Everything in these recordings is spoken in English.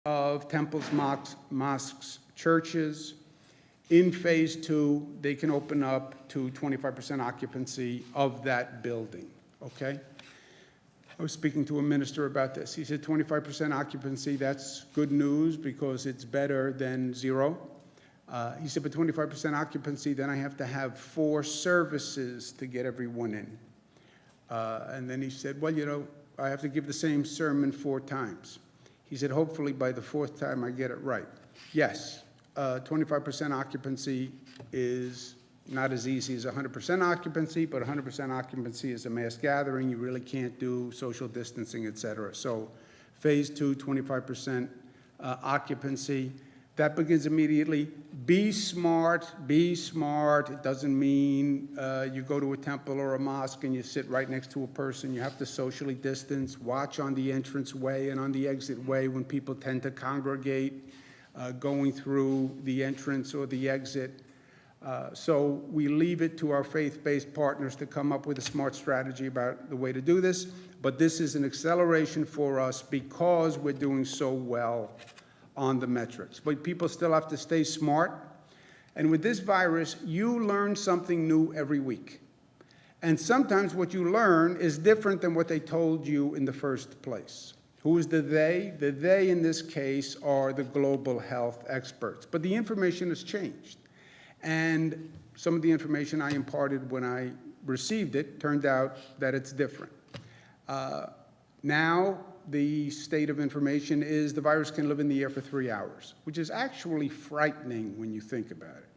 of temples, mosques, churches. In phase 2, they can open up to 25% occupancy of that building, okay? I was speaking to a minister about this. He said 25% occupancy, that's good news because it's better than 0. He said, but 25% occupancy, then I have to have 4 services to get everyone in. And then he said, well, you know, I have to give the same sermon 4 times. He said, hopefully by the 4th time I get it right. Yes, 25% occupancy is not as easy as 100% occupancy, but 100% occupancy is a mass gathering. You really can't do social distancing, et cetera. So phase 2, 25% occupancy. That begins immediately. Be smart, be smart. It doesn't mean you go to a temple or a mosque and you sit right next to a person. You have to socially distance. Watch on the entrance way and on the exit way when people tend to congregate going through the entrance or the exit. So we leave it to our faith-based partners to come up with a smart strategy about the way to do this. But this is an acceleration for us because we're doing so well on the metrics. But people still have to stay smart. And with this virus, you learn something new every week. And sometimes what you learn is different than what they told you in the first place. Who is the they? The they in this case are the global health experts. But the information has changed. And some of the information I imparted when I received it turned out that it's different. Now, the state of information is the virus can live in the air for 3 hours, which is actually frightening when you think about it.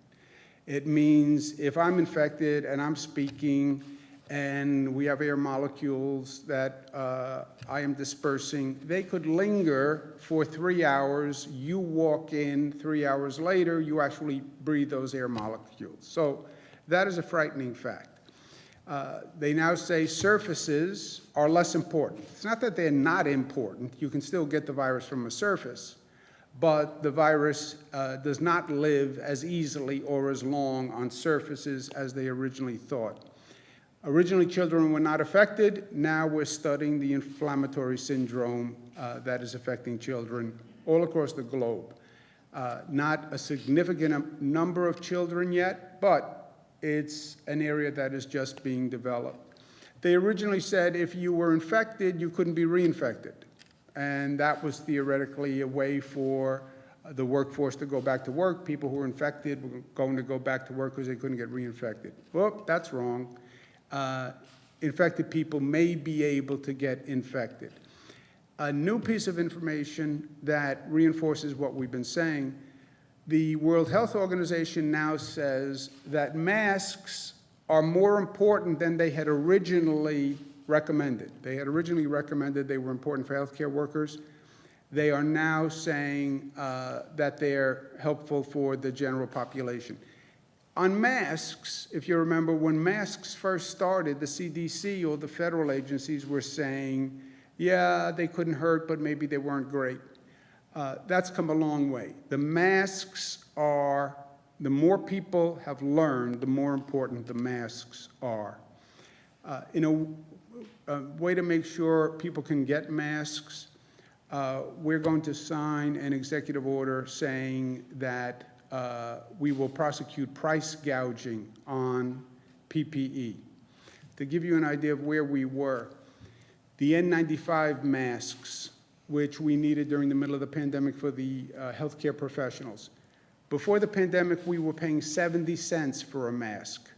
It means if I'm infected and I'm speaking and we have air molecules that I am dispersing, they could linger for 3 hours. You walk in 3 hours later, you actually breathe those air molecules. So that is a frightening fact. They now say surfaces are less important. It's not that they're not important. You can still get the virus from a surface, but the virus does not live as easily or as long on surfaces as they originally thought. Originally, children were not affected. Now we're studying the inflammatory syndrome that is affecting children all across the globe. Not a significant number of children yet, but it's an area that is just being developed. They originally said if you were infected, you couldn't be reinfected. And that was theoretically a way for the workforce to go back to work. People who were infected were going to go back to work because they couldn't get reinfected. Well, that's wrong. Infected people may be able to get infected. A new piece of information that reinforces what we've been saying: the World Health Organization now says that masks are more important than they had originally recommended. They had originally recommended they were important for healthcare workers. They are now saying that they're helpful for the general population. On masks, if you remember, when masks first started, the CDC or the federal agencies were saying, yeah, they couldn't hurt, but maybe they weren't great. That's come a long way. The masks are, the more people have learned, the more important the masks are. In a way to make sure people can get masks, we're going to sign an executive order saying that we will prosecute price gouging on PPE. To give you an idea of where we were, the N95 masks, which we needed during the middle of the pandemic for the healthcare professionals. Before the pandemic, we were paying 70 cents for a mask.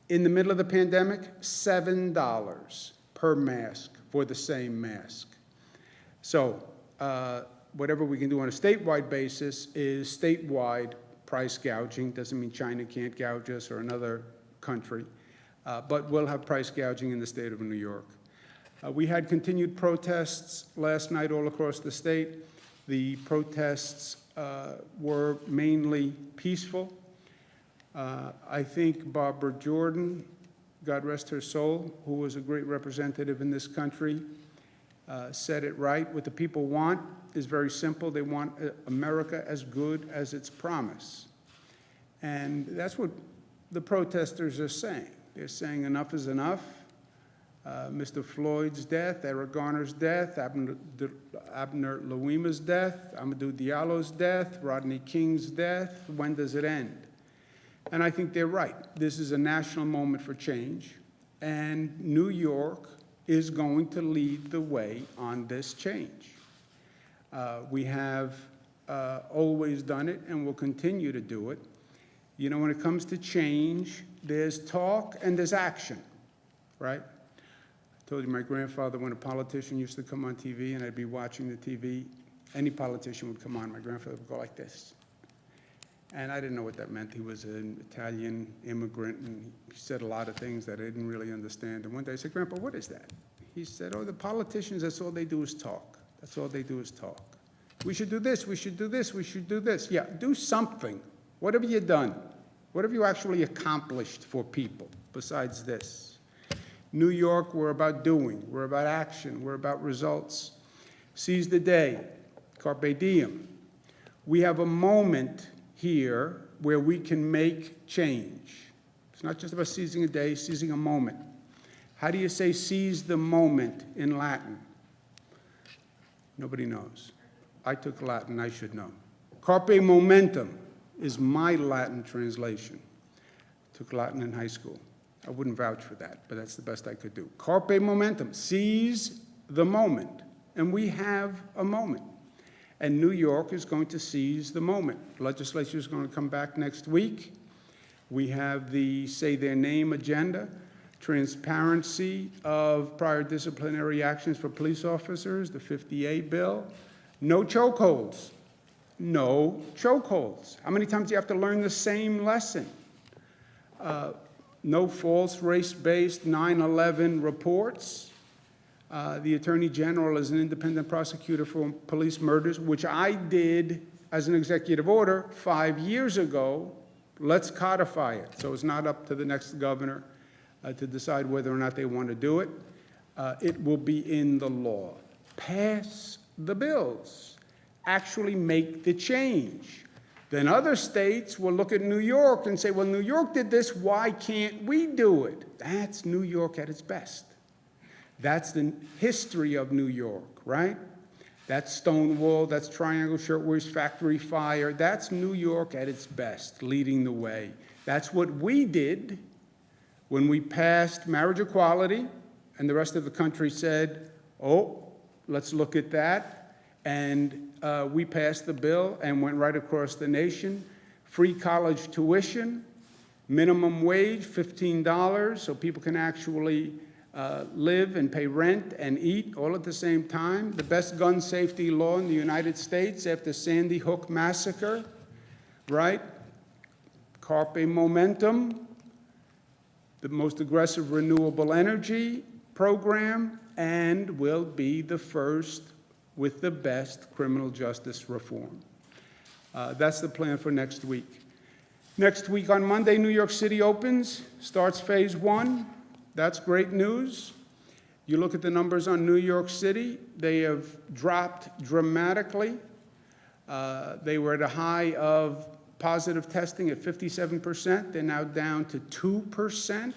In the middle of the pandemic, $7 per mask for the same mask. So whatever we can do on a statewide basis is statewide price gouging. Doesn't mean China can't gouge us or another country, but we'll have price gouging in the state of New York. We had continued protests last night all across the state. The protests were mainly peaceful. I think Barbara Jordan, God rest her soul, who was a great representative in this country, said it right. What the people want is very simple. They want America as good as its promise. And that's what the protesters are saying. They're saying enough is enough. Mr. Floyd's death, Eric Garner's death, Abner Louima's death, Amadou Diallo's death, Rodney King's death. When does it end? And I think they're right. This is a national moment for change, and New York is going to lead the way on this change. We have always done it and will continue to do it. You know, when it comes to change, there's talk and there's action, right? I told you my grandfather, when a politician used to come on TV and I'd be watching the TV, any politician would come on, my grandfather would go like this. And I didn't know what that meant. He was an Italian immigrant, and he said a lot of things that I didn't really understand. And one day I said, Grandpa, what is that? He said, oh, the politicians, that's all they do is talk. That's all they do is talk. We should do this, we should do this, we should do this. Yeah, do something. What have you done? What have you actually accomplished for people besides this? New York, we're about doing. We're about action. We're about results. Seize the day. Carpe diem. We have a moment here where we can make change. It's not just about seizing a day, seizing a moment. How do you say seize the moment in Latin? Nobody knows. I took Latin, I should know. Carpe momentum is my Latin translation. I took Latin in high school. I wouldn't vouch for that, but that's the best I could do. Carpe momentum, seize the moment. And we have a moment. And New York is going to seize the moment. Legislature is going to come back next week. We have the Say Their Name agenda, transparency of prior disciplinary actions for police officers, the 50A bill. No chokeholds. No chokeholds. How many times do you have to learn the same lesson? No false race-based 9/11 reports. The Attorney General is an independent prosecutor for police murders, which I did as an executive order 5 years ago. Let's codify it. So it's not up to the next governor to decide whether or not they want to do it. It will be in the law. Pass the bills. Actually make the change. Then other states will look at New York and say, well, New York did this, why can't we do it? That's New York at its best. That's the history of New York, right? That's Stonewall, that's Triangle Shirtwaist Factory Fire. That's New York at its best, leading the way. That's what we did when we passed marriage equality, and the rest of the country said, oh, let's look at that. And we passed the bill and went right across the nation. Free college tuition, minimum wage, $15, so people can actually live and pay rent and eat all at the same time. The best gun safety law in the United States after Sandy Hook massacre, right? Carpe momentum, the most aggressive renewable energy program, and will be the first with the best criminal justice reform. That's the plan for next week. Next week on Monday, New York City opens, starts phase 1. That's great news. You look at the numbers on New York City, they have dropped dramatically. They were at a high of positive testing at 57%. They're now down to 2%.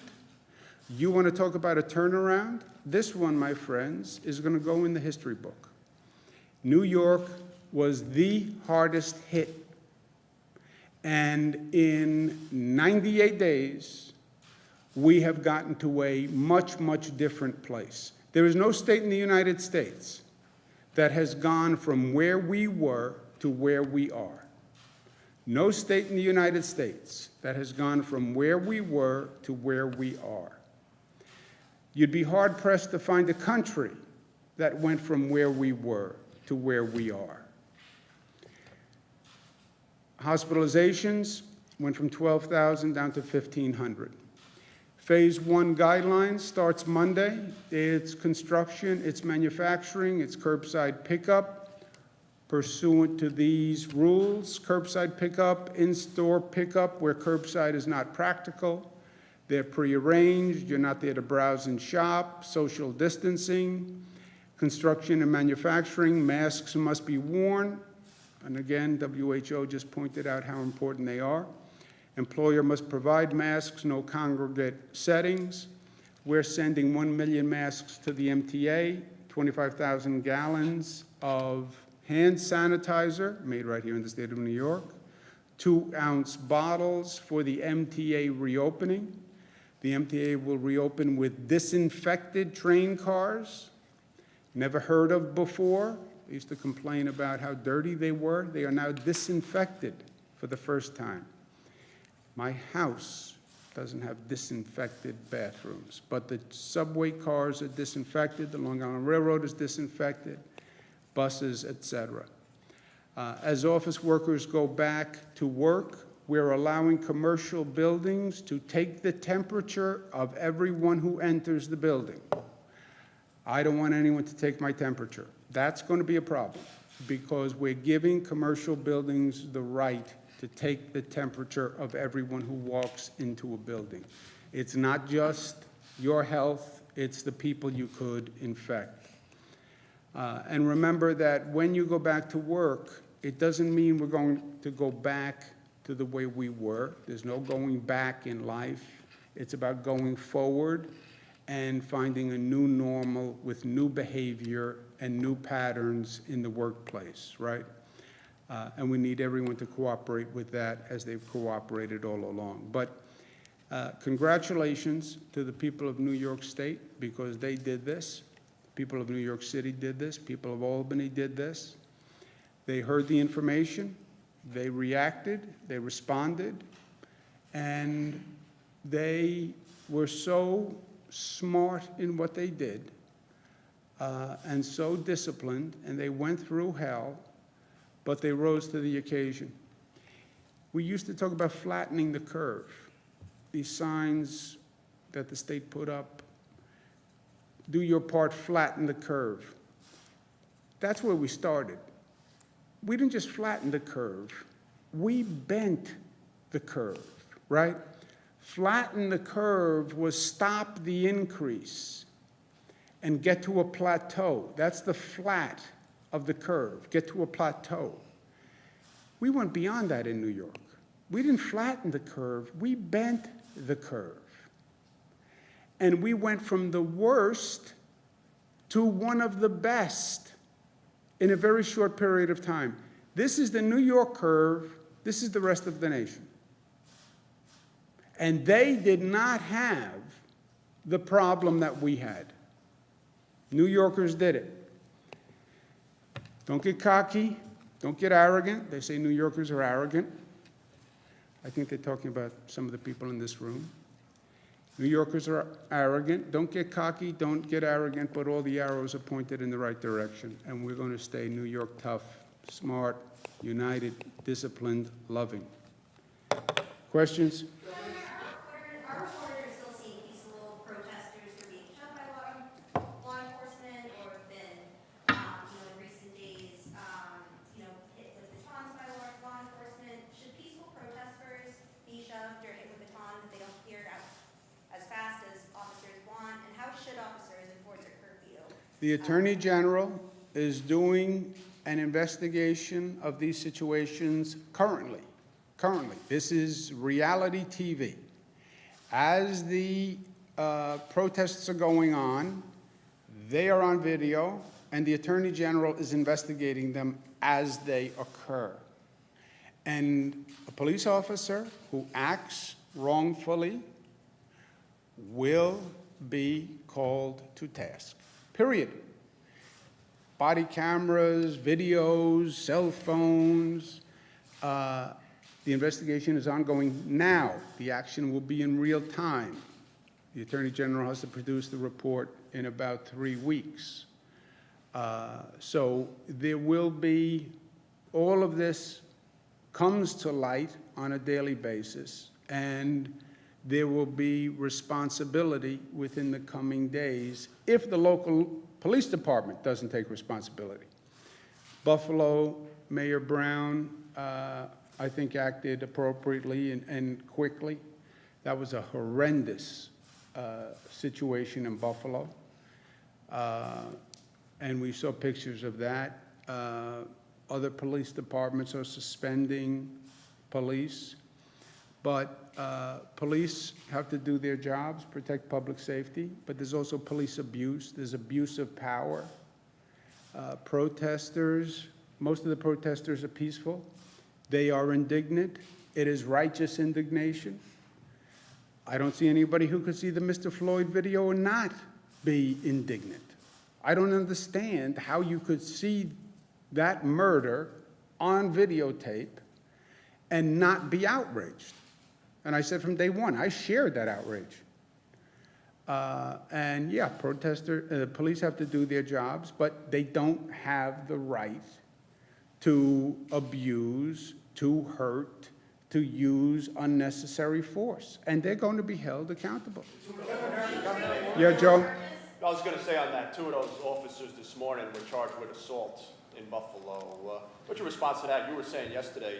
You want to talk about a turnaround? This one, my friends, is going to go in the history book. New York was the hardest hit. And in 98 days, we have gotten to a much, much different place. There is no state in the United States that has gone from where we were to where we are. No state in the United States that has gone from where we were to where we are. You'd be hard-pressed to find a country that went from where we were to where we are. Hospitalizations went from 12,000 down to 1,500. Phase 1 guidelines starts Monday. It's construction, it's manufacturing, it's curbside pickup. Pursuant to these rules, curbside pickup, in-store pickup where curbside is not practical. They're prearranged, you're not there to browse and shop, social distancing. Construction and manufacturing, masks must be worn. And again, WHO just pointed out how important they are. Employer must provide masks, no congregate settings. We're sending 1 million masks to the MTA, 25,000 gallons of hand sanitizer, made right here in the state of New York, 2-ounce bottles for the MTA reopening. The MTA will reopen with disinfected train cars, never heard of before. They used to complain about how dirty they were. They are now disinfected for the first time. My house doesn't have disinfected bathrooms, but the subway cars are disinfected, the Long Island Railroad is disinfected, buses, etc. As office workers go back to work, we're allowing commercial buildings to take the temperature of everyone who enters the building. I don't want anyone to take my temperature. That's going to be a problem because we're giving commercial buildings the right to take the temperature of everyone who walks into a building. It's not just your health, it's the people you could infect. And remember that when you go back to work, it doesn't mean we're going to go back to the way we were. There's no going back in life. It's about going forward and finding a new normal with new behavior and new patterns in the workplace, right? And we need everyone to cooperate with that as they've cooperated all along. But congratulations to the people of New York State because they did this. People of New York City did this. People of Albany did this. They heard the information, they reacted, they responded, and they were so smart in what they did and so disciplined, and they went through hell, but they rose to the occasion. We used to talk about flattening the curve. These signs that the state put up, do your part, flatten the curve. That's where we started. We didn't just flatten the curve, we bent the curve, right? Flatten the curve was stop the increase and get to a plateau. That's the flat of the curve, get to a plateau. We went beyond that in New York. We didn't flatten the curve, we bent the curve. And we went from the worst to one of the best in a very short period of time. This is the New York curve, this is the rest of the nation. And they did not have the problem that we had. New Yorkers did it. Don't get cocky, don't get arrogant. They say New Yorkers are arrogant. I think they're talking about some of the people in this room. New Yorkers are arrogant. Don't get cocky, don't get arrogant, but all the arrows are pointed in the right direction. And we're going to stay New York tough, smart, united, disciplined, loving. Questions? Are reporters still seeing peaceful protesters who are being shot by law enforcement or have been, in recent days, hit with batons by law enforcement? Should peaceful protesters be shoved or hit with batons if they don't clear out as fast as officers want? And how should officers enforce a curfew? The Attorney General is doing an investigation of these situations currently. This is reality TV. As the protests are going on, they are on video, and the Attorney General is investigating them as they occur. And a police officer who acts wrongfully will be called to task, period. Body cameras, videos, cell phones. The investigation is ongoing now. The action will be in real time. The Attorney General has to produce the report in about 3 weeks. So there will be, all of this comes to light on a daily basis, and there will be responsibility within the coming days if the local police department doesn't take responsibility. Buffalo, Mayor Brown, I think acted appropriately and quickly. That was a horrendous situation in Buffalo. And we saw pictures of that. Other police departments are suspending police. But police have to do their jobs, protect public safety, but there's also police abuse. There's abuse of power. Protesters, most of the protesters are peaceful. They are indignant. It is righteous indignation. I don't see anybody who could see the Mr. Floyd video and not be indignant. I don't understand how you could see that murder on videotape and not be outraged. And I said from day one, I shared that outrage. And yeah, police have to do their jobs, but they don't have the right to abuse, to hurt, to use unnecessary force. And they're going to be held accountable. Yeah, Joe? I was going to say on that, 2 of those officers this morning were charged with assault in Buffalo. What's your response to that? You were saying yesterday,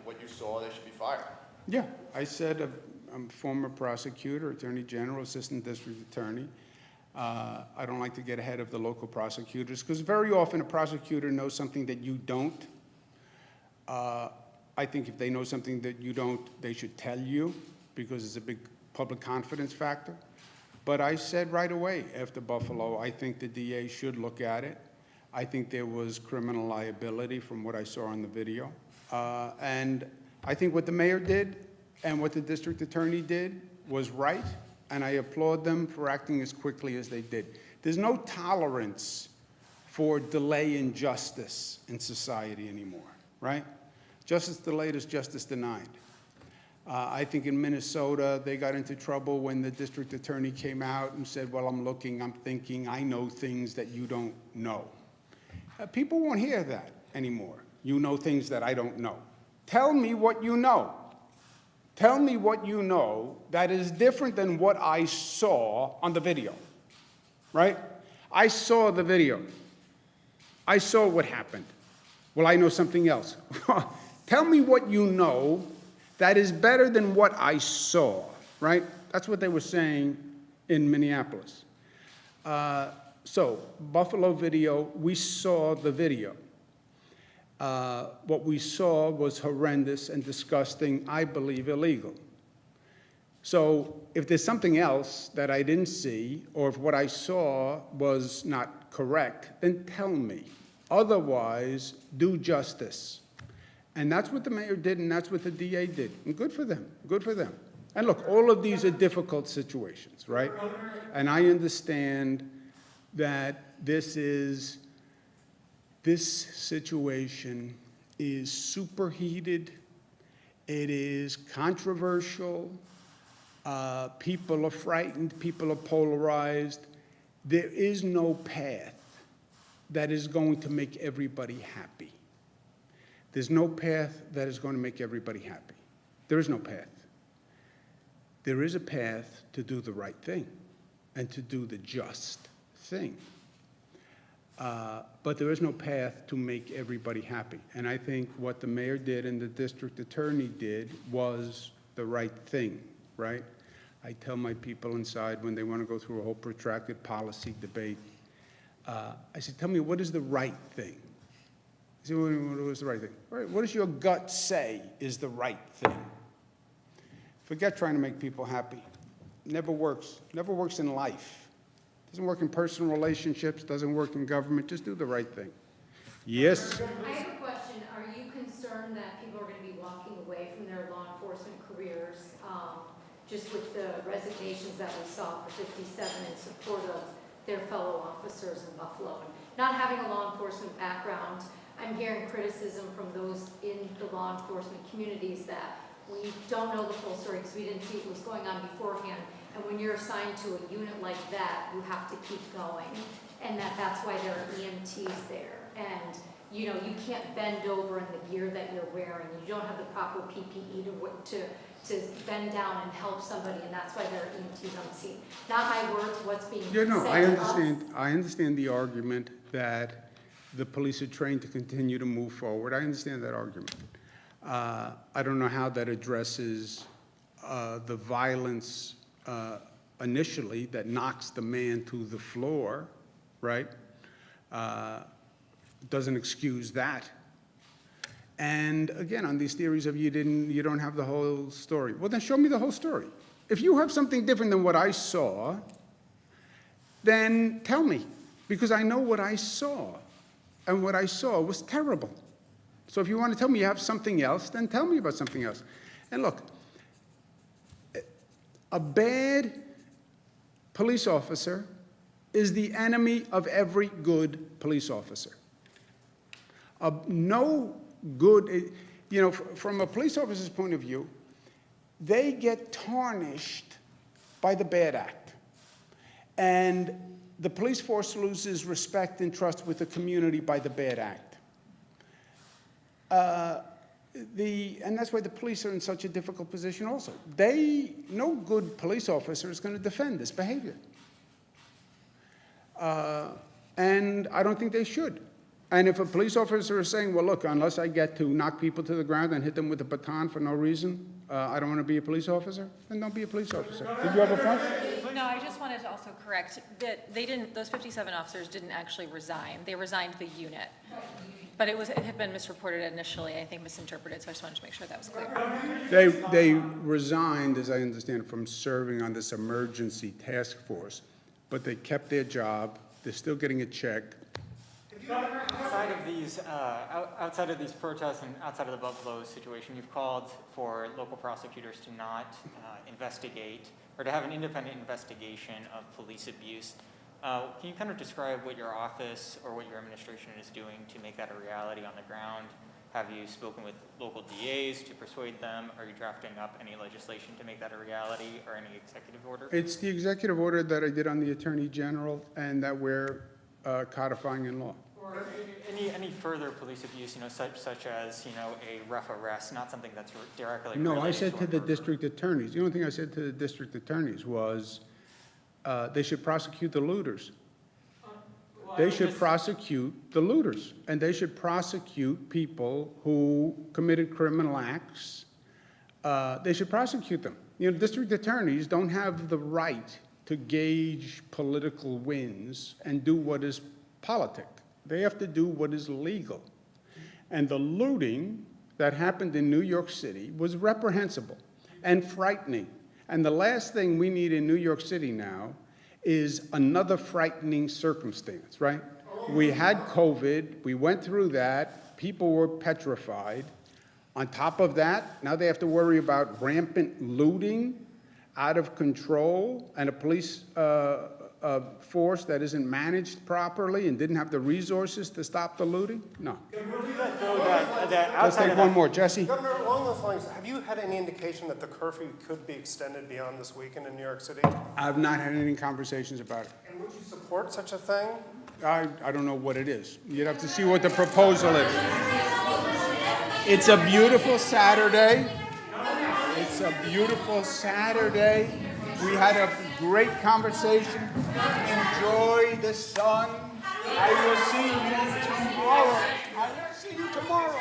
what you saw, they should be fired. Yeah, I said I'm a former prosecutor, attorney general, assistant district attorney. I don't like to get ahead of the local prosecutors because very often a prosecutor knows something that you don't. I think if they know something that you don't, they should tell you because it's a big public confidence factor. But I said right away after Buffalo, I think the DA should look at it. I think there was criminal liability from what I saw on the video. And I think what the mayor did and what the district attorney did was right, and I applaud them for acting as quickly as they did. There's no tolerance for delay in justice in society anymore, right? Justice delayed is justice denied. I think in Minnesota, they got into trouble when the district attorney came out and said, well, I'm looking, I'm thinking, I know things that you don't know. People won't hear that anymore. You know things that I don't know. Tell me what you know. Tell me what you know that is different than what I saw on the video, right? I saw the video. I saw what happened. Well, I know something else. Tell me what you know that is better than what I saw, right? That's what they were saying in Minneapolis. So, Buffalo video, we saw the video. What we saw was horrendous and disgusting, I believe illegal. So if there's something else that I didn't see, or if what I saw was not correct, then tell me. Otherwise, do justice. And that's what the mayor did, and that's what the DA did. And good for them, good for them. And look, all of these are difficult situations, right? And I understand that this situation is superheated, it is controversial, people are frightened, people are polarized. There is no path that is going to make everybody happy. There's no path that is going to make everybody happy. There is no path. There is a path to do the right thing and to do the just thing. But there is no path to make everybody happy. And I think what the mayor did and the district attorney did was the right thing, right? I tell my people inside when they want to go through a whole protracted policy debate, I said, tell me, what is the right thing? I said, what is the right thing? All right, what does your gut say is the right thing? Forget trying to make people happy. Never works. Never works in life. Doesn't work in personal relationships, doesn't work in government. Just do the right thing. Yes? I have a question. Are you concerned that people are going to be walking away from their law enforcement careers just with the resignations that we saw for 57 in support of their fellow officers in Buffalo? And not having a law enforcement background, I'm hearing criticism from those in the law enforcement communities that we don't know the full story because we didn't see what was going on beforehand. And when you're assigned to a unit like that, you have to keep going. And that's why there are EMTs there. And, you know, you can't bend over in the gear that you're wearing. You don't have the proper PPE to bend down and help somebody. And that's why there are EMTs on the scene. Not my words, what's being said. I understand the argument that the police are trained to continue to move forward. I understand that argument. I don't know how that addresses the violence initially that knocks the man to the floor, right? Doesn't excuse that. And again, on these theories of you don't have the whole story. Well, then show me the whole story. If you have something different than what I saw, then tell me, because I know what I saw, and what I saw was terrible. So if you want to tell me you have something else, then tell me about something else. And look, a bad police officer is the enemy of every good police officer. No good, you know, from a police officer's point of view, they get tarnished by the bad act. And the police force loses respect and trust with the community by the bad act. And that's why the police are in such a difficult position also. No good police officer is going to defend this behavior. And I don't think they should. And if a police officer is saying, well, look, unless I get to knock people to the ground and hit them with a baton for no reason, I don't want to be a police officer, then don't be a police officer. Did you have a point? No, I just wanted to also correct that those 57 officers didn't actually resign. They resigned the unit. But it had been misreported initially, I think misinterpreted, so I just wanted to make sure that was clear. They resigned, as I understand it, from serving on this emergency task force, but they kept their job. They're still getting a check. Outside of these protests and outside of the Buffalo situation, you've called for local prosecutors to not investigate or to have an independent investigation of police abuse. Can you kind of describe what your office or what your administration is doing to make that a reality on the ground? Have you spoken with local DAs to persuade them? Are you drafting up any legislation to make that a reality or any executive order? It's the executive order that I did on the Attorney General and that we're codifying in law. Or any further police abuse, such as, a rough arrest, not something that's directly No, related I said to the murder. district attorneys. The only thing I said to the district attorneys was they should prosecute the looters. They should prosecute the looters, and they should prosecute people who committed criminal acts. They should prosecute them. District attorneys don't have the right to gauge political wins and do what is politic. They have to do what is legal. And the looting that happened in New York City was reprehensible and frightening. And the last thing we need in New York City now is another frightening circumstance, right? We had COVID, we went through that, people were petrified. On top of that, now they have to worry about rampant looting, out of control, and a police force that isn't managed properly and didn't have the resources to stop the looting? No. Let's take one more. Jesse? Governor, along those lines, have you had any indication that the curfew could be extended beyond this weekend in New York City? I've not had any conversations about it. And would you support such a thing? I don't know what it is. You'd have to see what the proposal is. It's a beautiful Saturday. It's a beautiful Saturday. We had a great conversation. Enjoy the sun. I will see you tomorrow.